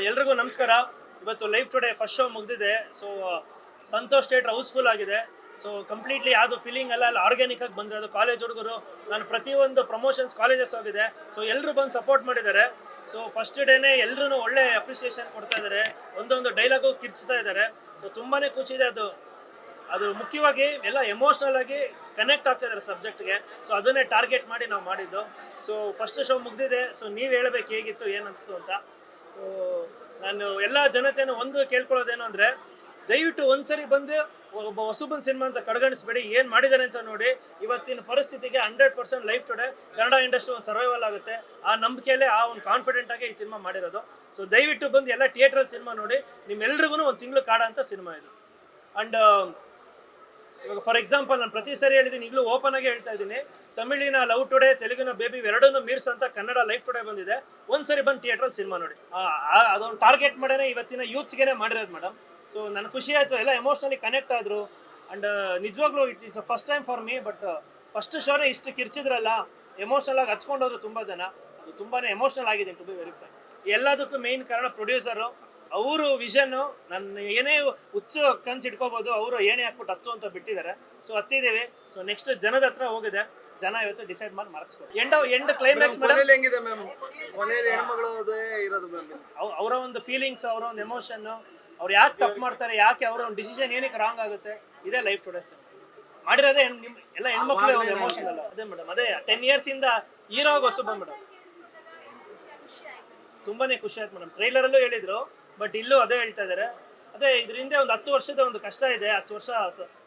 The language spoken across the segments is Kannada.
ಎಲ್ರಿಗೂ ನಮಸ್ಕಾರ. ಇವತ್ತು ಲೈವ್ ಟುಡೇ ಫಸ್ಟ್ ಶೋ ಮುಗಿದಿದೆ. ಸೊ ಸಂತೋಷ್ ಥಿಯೇಟರ್ ಹೌಸ್ಫುಲ್ ಆಗಿದೆ. ಸೊ ಕಂಪ್ಲೀಟ್ಲಿ ಯಾವುದು ಫೀಲಿಂಗ್ ಎಲ್ಲ ಆರ್ಗ್ಯಾನಿಕ್ ಆಗಿ ಬಂದಿರೋದು. ಕಾಲೇಜ್ ಹುಡುಗರು ನಾನು ಪ್ರತಿಯೊಂದು ಪ್ರಮೋಷನ್ಸ್ ಕಾಲೇಜಸ್ ಹೋಗಿದೆ. ಸೊ ಎಲ್ಲರೂ ಬಂದು ಸಪೋರ್ಟ್ ಮಾಡಿದ್ದಾರೆ. ಸೊ ಫಸ್ಟ್ ಡೇನೇ ಎಲ್ಲರೂ ಒಳ್ಳೆ ಅಪ್ರಿಸಿಯೇಷನ್ ಕೊಡ್ತಾ ಇದ್ದಾರೆ. ಒಂದೊಂದು ಡೈಲಾಗು ಕಿರ್ಚ್ತಾ ಇದ್ದಾರೆ. ಸೊ ತುಂಬಾ ಖುಷಿ ಇದೆ. ಅದು ಮುಖ್ಯವಾಗಿ ಎಲ್ಲ ಎಮೋಷ್ನಲ್ ಆಗಿ ಕನೆಕ್ಟ್ ಆಗ್ತಾ ಇದ್ದಾರೆ ಸಬ್ಜೆಕ್ಟ್ಗೆ. ಸೊ ಅದನ್ನೇ ಟಾರ್ಗೆಟ್ ಮಾಡಿ ನಾವು ಮಾಡಿದ್ದು. ಸೊ ಫಸ್ಟ್ ಶೋ ಮುಗ್ದಿದೆ. ಸೊ ನೀವು ಹೇಳಬೇಕು ಹೇಗಿತ್ತು, ಏನು ಅನಿಸ್ತು ಅಂತ. ಸೊ ನಾನು ಎಲ್ಲ ಜನತೆಯನ್ನು ಒಂದು ಕೇಳ್ಕೊಳ್ಳೋದೇನು ಅಂದರೆ, ದಯವಿಟ್ಟು ಒಂದ್ಸರಿ ಬಂದು ಒಬ್ಬ ಹೊಸಬನ್ ಸಿನಿಮಾ ಅಂತ ಕಡೆಗಣಿಸ್ಬೇಡಿ. ಏನು ಮಾಡಿದ್ದಾರೆ ಅಂತ ನೋಡಿ. ಇವತ್ತಿನ ಪರಿಸ್ಥಿತಿಗೆ 100% ಲೈಫ್ ಟುಡೇ ಕನ್ನಡ ಇಂಡಸ್ಟ್ರಿ ಒಂದು ಸರ್ವೈವಲ್ ಆಗುತ್ತೆ. ಆ ನಂಬಿಕೆಯಲ್ಲೇ ಆ ಒಂದು ಕಾನ್ಫಿಡೆಂಟ್ ಆಗಿ ಈ ಸಿನಿಮಾ ಮಾಡಿರೋದು. ಸೊ ದಯವಿಟ್ಟು ಬಂದು ಎಲ್ಲ ಥಿಯೇಟ್ರಲ್ಲಿ ಸಿನಿಮಾ ನೋಡಿ. ನಿಮ್ಮೆಲ್ರಿಗೂ ಒಂದು ತಿಂಗಳು ಕಾಡ ಅಂತ ಸಿನಿಮಾ ಇದು. ಆ್ಯಂಡ್ ಇವಾಗ ಫಾರ್ ಎಕ್ಸಾಂಪಲ್ ನಾನು ಪ್ರತಿ ಸರಿ ಹೇಳಿದ್ದೀನಿ, ಈಗಲೂ ಓಪನ್ ಆಗಿ ಹೇಳ್ತಾ ಇದ್ದೀನಿ, ತಮಿಳಿನ ಲವ್ ಟುಡೇ, ತೆಲುಗಿನ ಬೇಬಿ ಎರಡನ್ನೂ ಮೀರ್ಸ್ ಅಂತ ಕನ್ನಡ ಲೈಫ್ ಟುಡೇ ಬಂದಿದೆ. ಒಂದ್ಸರಿ ಬಂದು ಥಿಯೇಟ್ರಲ್ಲಿ ಸಿನಿಮಾ ನೋಡಿ. ಅದೊಂದು ಟಾರ್ಗೆಟ್ ಮಾಡೇ ಇವತ್ತಿನ ಯೂತ್ಸ್ಗೆ ಮಾಡಿರೋದು ಮೇಡಮ್. ಸೊ ನನಗೆ ಖುಷಿ ಆಯಿತು, ಎಲ್ಲ ಎಮೋಷ್ನಲಿ ಕನೆಕ್ಟ್ ಆದರು. ಆ್ಯಂಡ್ ನಿಜವಾಗ್ಲೂ it is a first time for me. But first ಶೋನೇ ಇಷ್ಟು ಕಿರ್ಚಿದ್ರಲ್ಲ, ಎಮೋಷ್ನಲ್ ಆಗಿ ಹಚ್ಕೊಂಡೋದ್ರು ತುಂಬ ಜನ. ಅದು ತುಂಬಾ ಎಮೋಷ್ನಲ್ ಆಗಿದ್ದೀನಿ, ಟು ಬಿ ವೆರಿ ಫ್ರೈ. ಎಲ್ಲದಕ್ಕೂ ಮೇಯ್ನ್ ಕಾರಣ ಪ್ರೊಡ್ಯೂಸರು. ಅವರು ವಿಷನ್ನು ನನ್ನ ಏನೇ ಹುಚ್ಚು ಕನ್ಸು ಇಟ್ಕೋಬೋದು, ಅವರು ಏನೇ ಹಾಕ್ಬಿಟ್ಟು ಹತ್ತು ಅಂತ ಬಿಟ್ಟಿದ್ದಾರೆ. ಸೊ ಹತ್ತಿದ್ದೀವಿ. ಸೊ ನೆಕ್ಸ್ಟ್ ಜನದ ಹತ್ರ ಹೋಗಿದೆ. ಜನ ಇವತ್ತು ಡಿಸೈಡ್ ಮಾಡಿ ಮಾರ್ಕ್ಸ್ಕೊಡಿ. ಎಂಡ್ ಕ್ಲೈಮ್ಯಾಕ್ಸ್ ಅವರ ಒಂದು ಫೀಲಿಂಗ್ಸ್, ಅವರ ಒಂದು ಎಮೋಷನ್ನು, ಅವ್ರು ಯಾಕೆ ತಪ್ಪು ಮಾಡ್ತಾರೆ, ಯಾಕೆ ಅವರ ಒಂದು ಡಿಸಿಷನ್ ಏನಕ್ಕೆ ರಾಂಗ್ ಆಗುತ್ತೆ, ಇದೇ ಲೈಫ್ ಟುಡೇ ಮಾಡಿರೋದೇ. ಎಲ್ಲ ಹೆಣ್ಮಕ್ಳು ಒಂದು ಎಮೋಷನ್ ಅಲ್ಲ. ಅದೇ ಮೇಡಮ್, ಅದೇ 10 years ಇಂದ ಹೀರೋ ಹೊಸಬ ಮೇಡಮ್. ತುಂಬಾನೇ ಖುಷಿ ಆಯ್ತು ಮೇಡಮ್. ಟ್ರೈಲರಲ್ಲೂ ಹೇಳಿದ್ರು, ಬಟ್ ಇಲ್ಲೂ ಅದೇ ಹೇಳ್ತಾ ಇದ್ದಾರೆ. ಅದೇ ಇದರಿಂದ ಒಂದು 10 ವರ್ಷದ ಒಂದು ಕಷ್ಟ ಇದೆ. 10 ವರ್ಷ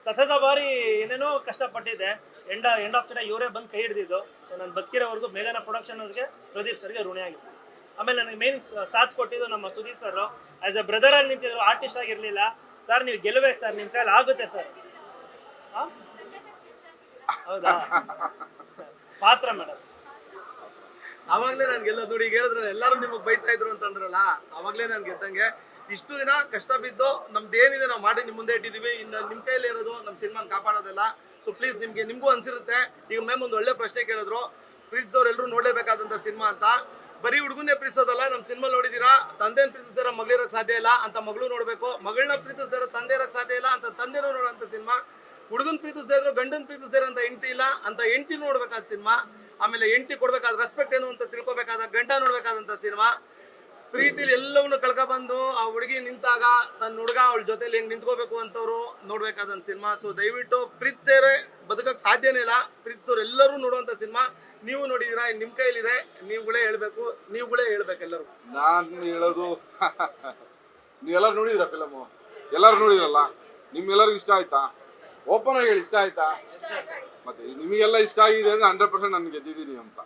ಸತತ ಬಾರಿ ಏನೇನೋ ಕಷ್ಟಪಟ್ಟಿದ್ದೆ. ಎಂಡ್ ಆಫ್ ದ ಡೇ ಇವರೇ ಬಂದು ಕೈ ಹಿಡಿದಿದ್ದು. ಸೊ ನಾನು ಬದುಕಿರೋವರೆಗೂ ಮೇಘನಾ ಪ್ರೊಡಕ್ಷನ್ಸ್ಗೆ, ಪ್ರದೀಪ್ ಸರ್ಗೆ ಋಣಿ ಆಗಿರ್ತೀನಿ. ಆಮೇಲೆ ನನಗೆ ಮೇನ್ ಸಾಥ್ ಕೊಟ್ಟಿದ್ದು ನಮ್ಮ Sudeep sir. As A brother ಆಗಿ ನಿಂತಿದ್ರು, ಆರ್ಟಿಸ್ಟ್ ಆಗಿರಲಿಲ್ಲ. ಸರ್ ನೀವು ಗೆಲ್ಲಬೇಕು ಸರ್, ನಿಮ್ಮ ಕೈಯಲ್ಲಿ ಆಗುತ್ತೆ ಸರ್. ಹೌದಾ ಪಾತ್ರ ಮೇಡಮ್. ಅವಾಗ್ಲೇ ನಾನು ಗೆಲ್ಲೋದು ನೋಡಿ. ಈಗ ಹೇಳಿದ್ರೆ ಎಲ್ಲರೂ ನಿಮಗೆ ಬೈತಾ ಇದ್ರು ಅಂತಂದ್ರಲ್ಲ, ಅವಾಗ್ಲೇ ನಾನು ಗೆದ್ದಂಗೆ. ಇಷ್ಟು ದಿನ ಕಷ್ಟ ಬಿದ್ದು ನಮ್ದೇನಿದೆ ನಾವು ಮಾಡಿ ನಿಮ್ಮ ಮುಂದೆ ಇಟ್ಟಿದ್ದೀವಿ. ಇನ್ನು ನಿಮ್ಮ ಕೈಯಲ್ಲಿ ಇರೋದು ನಮ್ಮ ಸಿನಿಮಾನ ಕಾಪಾಡೋದೆಲ್ಲ. ಸೊ ಪ್ಲೀಸ್ ನಿಮಗೂ ಅನ್ಸಿರುತ್ತೆ. ಈಗ ಮ್ಯಾಮ್ ಒಂದು ಒಳ್ಳೆ ಪ್ರಶ್ನೆ ಕೇಳಿದ್ರು, ಪ್ರೀತಿಸೋರು ಎಲ್ಲರೂ ನೋಡಲೇಬೇಕಾದಂಥ ಸಿನಿಮಾ ಅಂತ. ಬರೀ ಹುಡುಗನ್ನೇ ಪ್ರೀತಿಸೋದಲ್ಲ, ನಮ್ಮ ಸಿನಿಮಾ ನೋಡಿದ್ದೀರಾ, ತಂದೆನ ಪ್ರೀತಿಸ್ದಾರ ಮಗಳಿರೋಕ್ಕೆ ಸಾಧ್ಯ ಇಲ್ಲ ಅಂತ ಮಗಳು ನೋಡಬೇಕು, ಮಗಳನ್ನ ಪ್ರೀತಿಸ್ದಾರ ತಂದೆ ಇರೋಕ್ಕೆ ಸಾಧ್ಯ ಇಲ್ಲ ಅಂತ ತಂದೆನೂ ನೋಡೋಂಥ ಸಿನಿಮಾ. ಹುಡುಗನ್ ಪ್ರೀತಿಸ್ತಾ ಇದ್ರು ಗಂಡನ್ ಪ್ರೀತಿಸ್ತಾ ಇರೋ ಅಂತ ಹೆಂಡತಿ ಇಲ್ಲ ಅಂತ ಹೆಂಡತಿ ನೋಡ್ಬೇಕಾದ ಸಿನಿಮಾ. ಆಮೇಲೆ ಹೆಂಡತಿ ಕೊಡ್ಬೇಕಾದ ರೆಸ್ಪೆಕ್ಟ್ ಏನು ಅಂತ ತಿಳ್ಕೊಬೇಕಾದ ಗಂಡ ನೋಡ್ಬೇಕಾದಂಥ ಸಿನಿಮಾ. ಪ್ರೀತಿಲಿ ಎಲ್ಲವನ್ನೂ ಕಳ್ಕೊಬಂದು ಆ ಹುಡುಗಿ ನಿಂತಾಗ ತನ್ನ ಹುಡುಗ ಅವಳ ಜೊತೆಲಿ ಹೆಂಗೆ ನಿಂತ್ಕೋಬೇಕು ಅಂತವ್ರು ನೋಡ್ಬೇಕಾದಂಥ ಸಿನಿಮಾ. ಸೊ ದಯವಿಟ್ಟು ಪ್ರೀತಿಸ್ದೇರೆ ಬದುಕಕ್ಕೆ ಸಾಧ್ಯನೇ ಇಲ್ಲ. ಪ್ರೀತಿಸೋರು ಎಲ್ಲರೂ ನೋಡುವಂಥ ಸಿನಿಮಾ. ನೀವು ನೋಡಿದ್ದೀರಾ, ನಿಮ್ಮ ಕೈಲಿದೆ, ನೀವುಗಳೇ ಹೇಳ್ಬೇಕು ಎಲ್ಲರೂ. ನಾನು ಹೇಳೋದು ನೀವೆಲ್ಲರೂ ನೋಡಿದಿರ ಫಿಲಮು, ಎಲ್ಲರೂ ನೋಡಿದ್ರಲ್ಲ, ನಿಮ್ಗೆಲ್ಲರಿಗೂ ಇಷ್ಟ ಆಯ್ತಾ? ಓಪನ್ ಆಗಿ ಹೇಳಿ, ಇಷ್ಟ ಆಯ್ತಾ? ಮತ್ತೆ ನಿಮಗೆಲ್ಲ ಇಷ್ಟ ಆಗಿದೆ ಅಂದ್ರೆ 100% ನಾನು ಗೆದ್ದಿದ್ದೀನಿ ಅಂತ.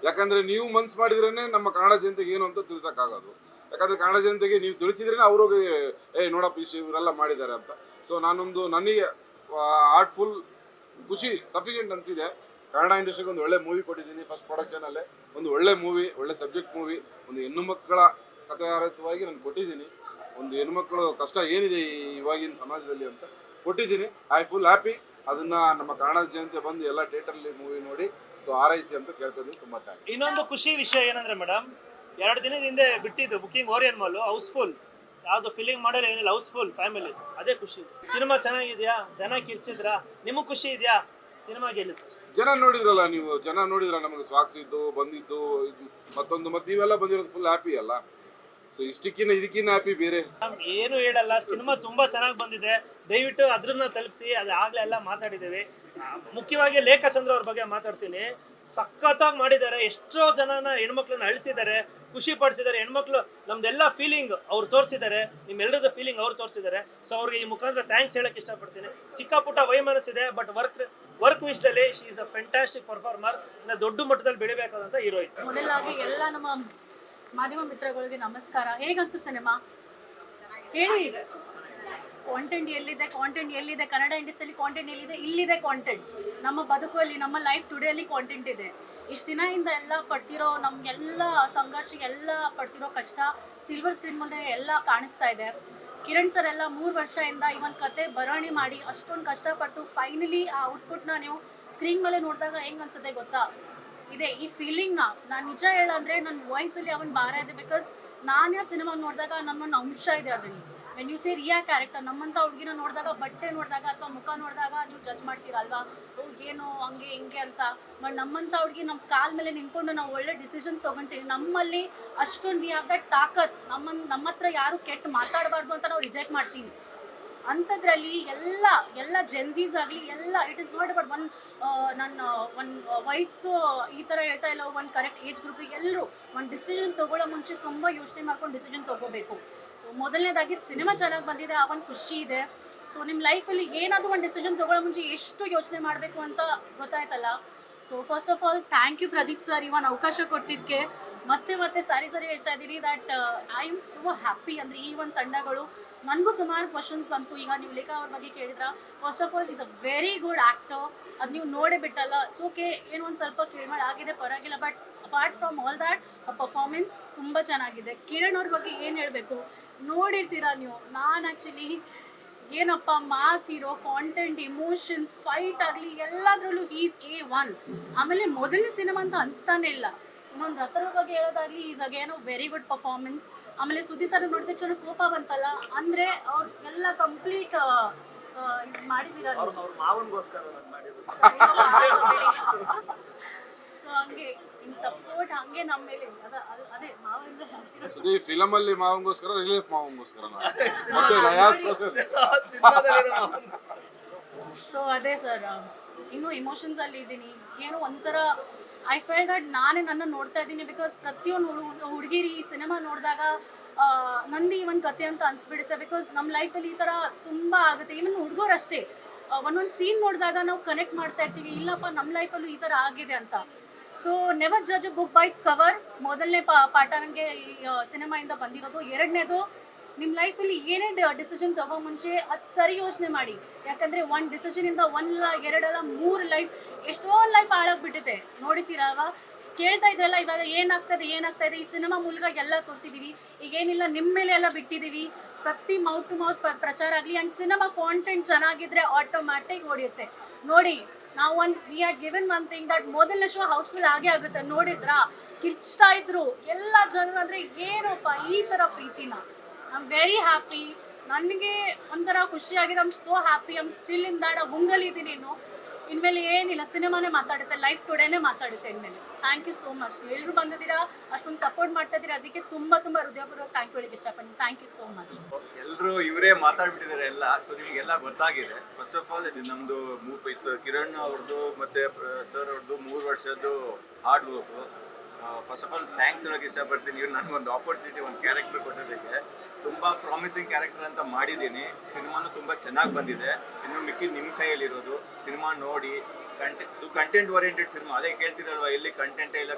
ಯಾಕಂದ್ರೆ ನೀವು ಮನ್ಸು ಮಾಡಿದ್ರೇನೆ ನಮ್ಮ ಕನ್ನಡ ಜನತೆಗೆ ಏನು ಅಂತ ತಿಳಿಸಕ್ಕಾಗೋದು. ಯಾಕಂದ್ರೆ ಕನ್ನಡ ಜನತೆಗೆ ನೀವು ತಿಳಿಸಿದ್ರೇನೆ ಅವ್ರಿಗೆ ನೋಡಪ್ಪ ಇವರೆಲ್ಲ ಮಾಡಿದ್ದಾರೆ ಅಂತ. ಸೊ ನನಗೆ ಆರ್ಟ್ಫುಲ್ ಖುಷಿ ಸಫಿಷಿಯೆಂಟ್ ಅನಿಸಿದೆ. ಕನ್ನಡ ಇಂಡಸ್ಟ್ರಿಗೆ ಒಂದು ಒಳ್ಳೆ ಮೂವಿ ಕೊಟ್ಟಿದ್ದೀನಿ. ಫಸ್ಟ್ ಪ್ರೊಡಕ್ಷನಲ್ಲೇ ಒಂದು ಒಳ್ಳೆ ಮೂವಿ, ಒಳ್ಳೆ ಸಬ್ಜೆಕ್ಟ್ ಮೂವಿ, ಒಂದು ಹೆಣ್ಣು ಮಕ್ಕಳ ಕಥಾಧಾರಿತವಾಗಿ ನಾನು ಕೊಟ್ಟಿದ್ದೀನಿ. ಒಂದು ಹೆಣ್ಣು ಮಕ್ಕಳು ಕಷ್ಟ ಏನಿದೆ ಇವಾಗಿನ ಸಮಾಜದಲ್ಲಿ ಅಂತ ಕೊಟ್ಟಿದ್ದೀನಿ. I full happy. ಅದನ್ನ ನಮ್ಮ ಕನ್ನಡ ಜನತೆ ಬಂದು ಎಲ್ಲ ಥಿಯೇಟರ್ಲಿ ಮೂವಿ ನೋಡಿ ಸೊ ಆರೈಸಿ ಅಂತ ಕೇಳ್ತಿದ್ದೀನಿ. ತುಂಬಾ ಥ್ಯಾಂಕ್ಸ್. ಇನ್ನೊಂದು ಖುಷಿ ವಿಷಯ ಏನಂದ್ರೆ ಮೇಡಮ್, 2 ದಿನದ ಹಿಂದೆ ಬಿಟ್ಟಿದ್ದು ಬುಕಿಂಗ್ ಓರಿಯನ್ ಮಾಲು ಹೌಸ್ಫುಲ್. ಯಾವುದು ಫೀಲಿಂಗ್ ಮಾಡಲ್ಲ, ಏನಿಲ್ಲ, ಹೌಸ್ಫುಲ್ ಫ್ಯಾಮಿಲಿ. ಅದೇ ಖುಷಿ. ಸಿನಿಮಾ ಚೆನ್ನಾಗಿದ್ಯಾ, ಜನ ಕಿರ್ಚಿದ್ರಾ, ನಿಮಗೆ ಖುಷಿ ಇದೆಯಾ? ಸಿನಿಮಾ ಗೆಲ್ಲಿತ್ತು ಅಷ್ಟೇ. ಜನ ನೋಡಿದ್ರಲ್ಲ, ನೀವು ಜನ ನೋಡಿದ್ರ, ನಮಗೆ ಸ್ವಾಗಸಿದ್ದು ಬಂದಿದ್ದು ಮತ್ತೊಂದು ಮತ್ತೆ ನೀವೆಲ್ಲ ಬಂದಿರೋದು ಫುಲ್ ಹ್ಯಾಪಿ ಅಲ್ಲ. ಸೊ ಇದಕ್ಕಿನ್ನ ಹ್ಯಾಪಿ ಬೇರೆ ಏನು ಹೇಳಲ್ಲ. ಸಿನಿಮಾ ತುಂಬಾ ಚೆನ್ನಾಗಿ ಬಂದಿದೆ. ದಯವಿಟ್ಟು ಅದ್ರನ್ನ ತಲುಪಿಸಿ. ಅದು ಆಗ್ಲೇ ಎಲ್ಲ ಮಾತಾಡಿದ್ದೀವಿ. ಮುಖ್ಯವಾಗಿ ಲೇಖಾ ಚಂದ್ರ ಅವ್ರ ಬಗ್ಗೆ ಮಾತಾಡ್ತೀನಿ. ಸಖತ್ತಾಗಿ ಮಾಡಿದ್ದಾರೆ. ಎಷ್ಟೋ ಜನನ ಹೆಣ್ಮಕ್ಳನ್ನ ಅಳಿಸಿದ್ದಾರೆ, ಖುಷಿ ಪಡಿಸಿದ್ದಾರೆ. ಹೆಣ್ಮಕ್ಳು ನಮ್ದೆಲ್ಲ ಫೀಲಿಂಗ್ ಅವ್ರು ತೋರಿಸಿದ್ದಾರೆ, ನಿಮ್ಮೆಲ್ಲರದ ಫೀಲಿಂಗ್ ಅವ್ರು ತೋರಿಸಿದ್ದಾರೆ. ಸೊ ಅವ್ರಿಗೆ ಈ ಮುಖಾಂತರ ಥ್ಯಾಂಕ್ಸ್ ಹೇಳಕ್ಕೆ ಇಷ್ಟಪಡ್ತೀನಿ. ಚಿಕ್ಕ ಪುಟ್ಟ ವೈಮನಸ್ಸಿದೆ, ಬಟ್ ವರ್ಕ್ ವಿಷಯದಲ್ಲಿ she is a fantastic performer. ಇನ್ನು ದೊಡ್ಡ ಮಟ್ಟದಲ್ಲಿ ಬೆಳಿಬೇಕಾದಂಥ ಹೀರೋಯಿನ್. ಮೊದಲಾಗಿ ಎಲ್ಲ ನಮ್ಮ ಮಾಧ್ಯಮ ಮಿತ್ರಗಳಿಗೆ ನಮಸ್ಕಾರ. ಹೇಗನ್ಸು ಸಿನಿಮಾ ಹೇಳಿ? ಕಾಂಟೆಂಟ್ ಎಲ್ಲಿದೆ? ಕನ್ನಡ ಇಂಡಸ್ಟ್ರಿಯಲ್ಲಿ ಕಾಂಟೆಂಟ್ ಎಲ್ಲಿದೆ? ಇಲ್ಲಿದೆ ಕಾಂಟೆಂಟ್. ನಮ್ಮ ಬದುಕಲ್ಲಿ, ನಮ್ಮ ಲೈಫ್ ಟುಡೇಲಿ ಕಾಂಟೆಂಟ್ ಇದೆ. ಇಷ್ಟು ದಿನದಿಂದ ಎಲ್ಲ ಪಡ್ತಿರೋ ನಮಗೆಲ್ಲ ಸಂಘರ್ಷಕ್ಕೆ ಎಲ್ಲ ಪಡ್ತಿರೋ ಕಷ್ಟ ಸಿಲ್ವರ್ ಸ್ಕ್ರೀನ್ ಮುಂದೆ ಎಲ್ಲ ಕಾಣಿಸ್ತಾ ಇದೆ. ಕಿರಣ್ ಸರ್ ಎಲ್ಲ 3 ವರ್ಷದಿಂದ ಈ ಒಂದು ಕತೆ ಬರವಣೆ ಮಾಡಿ ಅಷ್ಟೊಂದು ಕಷ್ಟಪಟ್ಟು ಫೈನಲಿ ಆ ಔಟ್ಪುಟ್ನ ನೀವು ಸ್ಕ್ರೀನ್ ಮೇಲೆ ನೋಡಿದಾಗ ಹೆಂಗೆ ಅನ್ಸುತ್ತೆ ಗೊತ್ತಾ? ಇದೆ ಈ ಫೀಲಿಂಗ್ನ ನಾನು ನಿಜ ಹೇಳಂದ್ರೆ ನನ್ನ ವಾಯ್ಸಲ್ಲಿ ಅವನ್ ಭಾರ ಇದೆ. ಬಿಕಾಸ್ ನಾನೇ ಸಿನಿಮಾ ನೋಡಿದಾಗ ನನ್ನೊಂದು ಅಂಶ ಇದೆ ಅದರಲ್ಲಿ. When you say Riya character, ನಮ್ಮಂಥ ಹುಡುಗಿನ ನೋಡಿದಾಗ, ಬಟ್ಟೆ ನೋಡಿದಾಗ ಅಥವಾ ಮುಖ ನೋಡಿದಾಗ ನೀವು ಜಡ್ಜ್ ಮಾಡ್ತೀರಲ್ವಾ, ಓ ಏನು ಹಂಗೆ ಹಿಂಗೆ ಅಂತ. ಬಟ್ ನಮ್ಮಂಥ ಹುಡುಗಿ ನಮ್ಮ ಕಾಲ ಮೇಲೆ ನಿಂತ್ಕೊಂಡು ನಾವು ಒಳ್ಳೆ ಡಿಸಿಷನ್ಸ್ ತೊಗೊಳ್ತೀವಿ. ನಮ್ಮಲ್ಲಿ ಅಷ್ಟೊಂದು ವಿ ಹ್ಯಾವ್ ದಟ್ ತಾಕತ್. ನಮ್ಮ ಹತ್ರ ಯಾರು ಕೆಟ್ಟ ಮಾತಾಡಬಾರ್ದು ಅಂತ ನಾವು ರಿಜೆಕ್ಟ್ ಮಾಡ್ತೀವಿ. ಅಂಥದ್ರಲ್ಲಿ ಎಲ್ಲ ಜೆನ್ಸೀಸ್ ಆಗಲಿ ಎಲ್ಲ, ಇಟ್ ಇಸ್ ನಾಟ್ ಅಬೌಟ್ ನನ್ನ ಒಂದು ವಯಸ್ಸು ಈ ಥರ ಹೇಳ್ತಾ ಇಲ್ಲ, ಒಂದು ಕರೆಕ್ಟ್ ಏಜ್ ಗ್ರೂಪಿಗೆ ಎಲ್ಲರೂ ಒಂದು ಡಿಸಿಷನ್ ತೊಗೊಳ್ಳೋ ಮುಂಚೆ ತುಂಬ ಯೋಚನೆ ಮಾಡ್ಕೊಂಡು ಡಿಸಿಷನ್ ತೊಗೋಬೇಕು. ಸೊ ಮೊದಲನೇದಾಗಿ ಸಿನಿಮಾ ಚೆನ್ನಾಗಿ ಬಂದಿದೆ, ಆ ಒಂದು ಖುಷಿ ಇದೆ. ಸೊ ನಿಮ್ಮ ಲೈಫಲ್ಲಿ ಏನಾದರೂ ಒಂದು ಡಿಸಿಷನ್ ತೊಗೊಳ್ಳೋ ಮುಂಚೆ ಎಷ್ಟು ಯೋಚನೆ ಮಾಡಬೇಕು ಅಂತ ಗೊತ್ತಾಯ್ತಲ್ಲ. So first of all thank you Pradeep sir, ಇವನ್ ಅವಕಾಶ ಕೊಟ್ಟಿದ್ದಕ್ಕೆ. ಮತ್ತೆ ಸಾರಿ ಹೇಳ್ತಾ ಇದ್ದೀನಿ that I am so happy. ಅಂದರೆ ಈ ಒಂದು ತಂಡಗಳು, ನನಗೂ ಸುಮಾರು ಕ್ವಶನ್ಸ್ ಬಂತು. ಈಗ ನೀವು ಲೇಖಾ ಅವ್ರ ಬಗ್ಗೆ ಕೇಳಿದ್ರ, first of all is a very good actor. ಅದು ನೀವು ನೋಡೇ ಬಿಟ್ಟಲ್ಲ, ಇಟ್ಸ್ ಓಕೆ, ಏನೋ ಒಂದು ಸ್ವಲ್ಪ ಕೇಳ್ಮಾಡಿ ಆಗಿದೆ, ಪರವಾಗಿಲ್ಲ. But apart from all that ಆ ಪರ್ಫಾರ್ಮೆನ್ಸ್ ತುಂಬ ಚೆನ್ನಾಗಿದೆ. ಕಿರಣ್ ಅವ್ರ ಬಗ್ಗೆ ಏನು ಹೇಳಬೇಕು, ನೋಡಿರ್ತೀರಾ ನೀವು. ನಾನು ಆ್ಯಕ್ಚುಲಿ ಏನಪ್ಪ mass hero, content, emotions, fight ಆಗಲಿ ಎಲ್ಲದರಲ್ಲೂ ಈಸ್ A1. ಆಮೇಲೆ ಮೊದಲನೇ ಸಿನಿಮಾ ಅಂತ ಅನಿಸ್ತಾನೆ ಇಲ್ಲ. ಇನ್ನೊಂದು ರಥರ ಬಗ್ಗೆ ಹೇಳೋದಾಗಲಿ, is again very good performance. ಆಮೇಲೆ ಸುದ್ದಿ ಸರ್ ನೋಡಿದ ತಕ್ಷಣ ಕೋಪ ಬಂತಲ್ಲ, ಅಂದರೆ ಅವ್ರು ಎಲ್ಲ ಕಂಪ್ಲೀಟ್ ಮಾಡಿದ್ದೀರ. ಅವ್ರ ಮಾವನ್ಗೋಸ್ಕರ ನಾನು ಮಾಡಿರೋದು. ಸೊ ಹಂಗೆ ನಿಮ್ಮ ಸಪೋರ್ಟ್ ಹಂಗೆ ನಮ್ಮ ಮೇಲೆ ಅದೇ ಮಾವಿಂದ. ಸುದ್ದಿ ಫಿಲಮ್ ಅಲ್ಲಿ ಮಾವಂಗೋಸ್ಕರ, ರಿಲೀಫ್ ಮಾವಂಗೋಸ್ಕರ ಸಿನಿಮಾದಲ್ಲಿರೋ ಮಾವನ್ಗೋಸ್ಕರ. ಸೊ ಅದೇ ಸರ್, ಇನ್ನೂ ಇಮೋಷನ್ಸಲ್ಲಿ ಇದ್ದೀನಿ. ಏನೋ ಒಂಥರ ಐ ಫೆಲ್ ದಟ್ ನಾನೇ ನನ್ನ ನೋಡ್ತಾ ಇದ್ದೀನಿ. ಬಿಕಾಸ್ ಪ್ರತಿಯೊಂದು ಹುಡುಗಿರಿ ಈ ಸಿನಿಮಾ ನೋಡಿದಾಗ ನಂದು ಈ ಒಂದು ಕತೆ ಅಂತ ಅನ್ಸ್ಬಿಡುತ್ತೆ. ಬಿಕಾಸ್ ನಮ್ಮ ಲೈಫಲ್ಲಿ ಈ ಥರ ತುಂಬ ಆಗುತ್ತೆ. ಈವನ್ ಹುಡುಗರು ಅಷ್ಟೇ, ಒಂದೊಂದು ಸೀನ್ ನೋಡಿದಾಗ ನಾವು ಕನೆಕ್ಟ್ ಮಾಡ್ತಾ ಇರ್ತೀವಿ, ಇಲ್ಲಪ್ಪ ನಮ್ಮ ಲೈಫಲ್ಲೂ ಈ ಥರ ಆಗಿದೆ ಅಂತ. So never judge a book by it's cover. ಮೊದಲನೇ ಪಾಠ ನನಗೆ ಈ ಸಿನಿಮಾಯಿಂದ ಬಂದಿರೋದು. ಎರಡನೇದು, ನಿಮ್ಮ ಲೈಫಲ್ಲಿ ಏನೇ ಡಿಸಿಷನ್ ತಗೋ ಮುಂಚೆ ಅದು ಸರಿ ಯೋಚನೆ ಮಾಡಿ. ಯಾಕಂದರೆ ಒಂದು ಡಿಸಿಷನಿಂದ ಒಂದಲ್ಲ ಎರಡಲ್ಲ 3 ಲೈಫ್, ಎಷ್ಟೋ ಲೈಫ್ ಹಾಳಾಗ್ಬಿಟ್ಟಿದೆ. ನೋಡಿತೀರಲ್ವಾ, ಕೇಳ್ತಾ ಇದ್ರಲ್ಲ ಇವಾಗ ಏನಾಗ್ತದೆ ಈ ಸಿನಿಮಾ ಮೂಲಕ ಎಲ್ಲ ತೋರಿಸಿದ್ದೀವಿ. ಈಗೇನಿಲ್ಲ ನಿಮ್ಮ ಮೇಲೆ ಎಲ್ಲ ಬಿಟ್ಟಿದ್ದೀವಿ. ಪ್ರತಿ ಮೌತ್ ಟು ಮೌತ್ ಪ್ರಚಾರ ಆಗಲಿ. ಆ್ಯಂಡ್ ಸಿನಿಮಾ ಕಾಂಟೆಂಟ್ ಚೆನ್ನಾಗಿದ್ರೆ ಆಟೋಮ್ಯಾಟಿಕ್ ಹೊಡೆಯುತ್ತೆ. ನೋಡಿ, ನಾವು we had given one thing that ಮೊದಲನೇ ಶೋ ಹೌಸ್ಫುಲ್ ಆಗೇ ಆಗುತ್ತೆ. ನೋಡಿದ್ರಾ, ಕಿರ್ಚ್ತಾ ಇದ್ರು ಎಲ್ಲ ಜನರು. ಅಂದರೆ ಏನಪ್ಪ ಈ ಥರ ಪ್ರೀತಿನ, ಐ ಆಮ್ ವೆರಿ ಹ್ಯಾಪಿ. ನನಗೆ ಒಂಥರ ಖುಷಿಯಾಗಿದೆ. I am so happy. I am still in that ಗುಂಗಲಿದ್ದೀನಿ. ಇನ್ಮೇಲೆ ಏನಿಲ್ಲ, ಸಿನಿಮಾನೇ ಮಾತಾಡುತ್ತೆ, ಲೈಫ್ ಟುಡೇನೇ ಮಾತಾಡುತ್ತೆ ಇನ್ಮೇಲೆ. Thank you so much. ನೀವು ಎಲ್ಲರೂ ಬಂದಿದ್ದೀರಾ, ಅಷ್ಟೊಂದು ಸಪೋರ್ಟ್ ಮಾಡ್ತಾ ಇದ್ದೀರಾ, ಅದಕ್ಕೆ ತುಂಬ ಹೃದಯಪೂರ್ವಕ ಥ್ಯಾಂಕ್ ಯು ಹೇಳಕ್ಕೆ ಇಷ್ಟಪಡ್ತೀನಿ. Thank you so much. ಎಲ್ಲರೂ ಇವರೇ ಮಾತಾಡ್ಬಿಟ್ಟಿದ್ದಾರೆ ಎಲ್ಲ. ಸೊ ನಿಮಗೆಲ್ಲ ಗೊತ್ತಾಗಿದೆ. ಫಸ್ಟ್ ಆಫ್ ಆಲ್ ಇದು ನಮ್ಮದು ಕಿರಣ್ ಅವ್ರದ್ದು ಮತ್ತು ಸರ್ ಅವ್ರದ್ದು 3 ವರ್ಷದ್ದು hard work. First of all thanks ಹೇಳೋಕ್ಕೆ ಇಷ್ಟಪಡ್ತೀನಿ. ಇವ್ರು ನನಗೊಂದು ಆಪರ್ಚುನಿಟಿ, ಒಂದು ಕ್ಯಾರೆಕ್ಟರ್ ಕೊಟ್ಟಿದ್ದಕ್ಕೆ. ತುಂಬ ಪ್ರಾಮಿಸಿಂಗ್ ಕ್ಯಾರೆಕ್ಟರ್ ಅಂತ ಮಾಡಿದ್ದೀನಿ. ಸಿನಿಮಾನು ತುಂಬ ಚೆನ್ನಾಗಿ ಬಂದಿದೆ. ಇನ್ನು ಮಿಕ್ಕಿ ನಿಮ್ಮ ಕೈಯಲ್ಲಿರೋದು. ಸಿನಿಮಾ ನೋಡಿ, ಕಂಟೆಂಟ್ ಓರಿಯೆಂಟೆಡ್ ಸಿನಿಮಾ. ಅದೇ ಕೇಳ್ತಿರಲ್ವ, ಎಲ್ಲಿ ಕಂಟೆಂಟೇ ಇಲ್ಲ,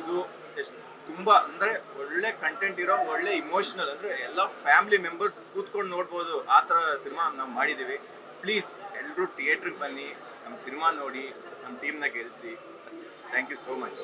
ಇದು ಎಷ್ಟು ತುಂಬ ಅಂದರೆ ಒಳ್ಳೆ ಕಂಟೆಂಟ್ ಇರೋ, ಒಳ್ಳೆ ಇಮೋಷ್ನಲ್, ಅಂದರೆ ಎಲ್ಲ ಫ್ಯಾಮಿಲಿ ಮೆಂಬರ್ಸ್ ಕೂತ್ಕೊಂಡು ನೋಡ್ಬೋದು ಆ ಥರ ಸಿನಿಮಾ ನಾವು ಮಾಡಿದ್ದೀವಿ. ಪ್ಲೀಸ್ ಎಲ್ಲರೂ ಥಿಯೇಟ್ರಿಗೆ ಬನ್ನಿ, ನಮ್ಮ ಸಿನಿಮಾ ನೋಡಿ, ನಮ್ಮ ಟೀಮ್ನ ಗೆಲ್ಲಿಸಿ ಅಷ್ಟೇ. Thank you so much.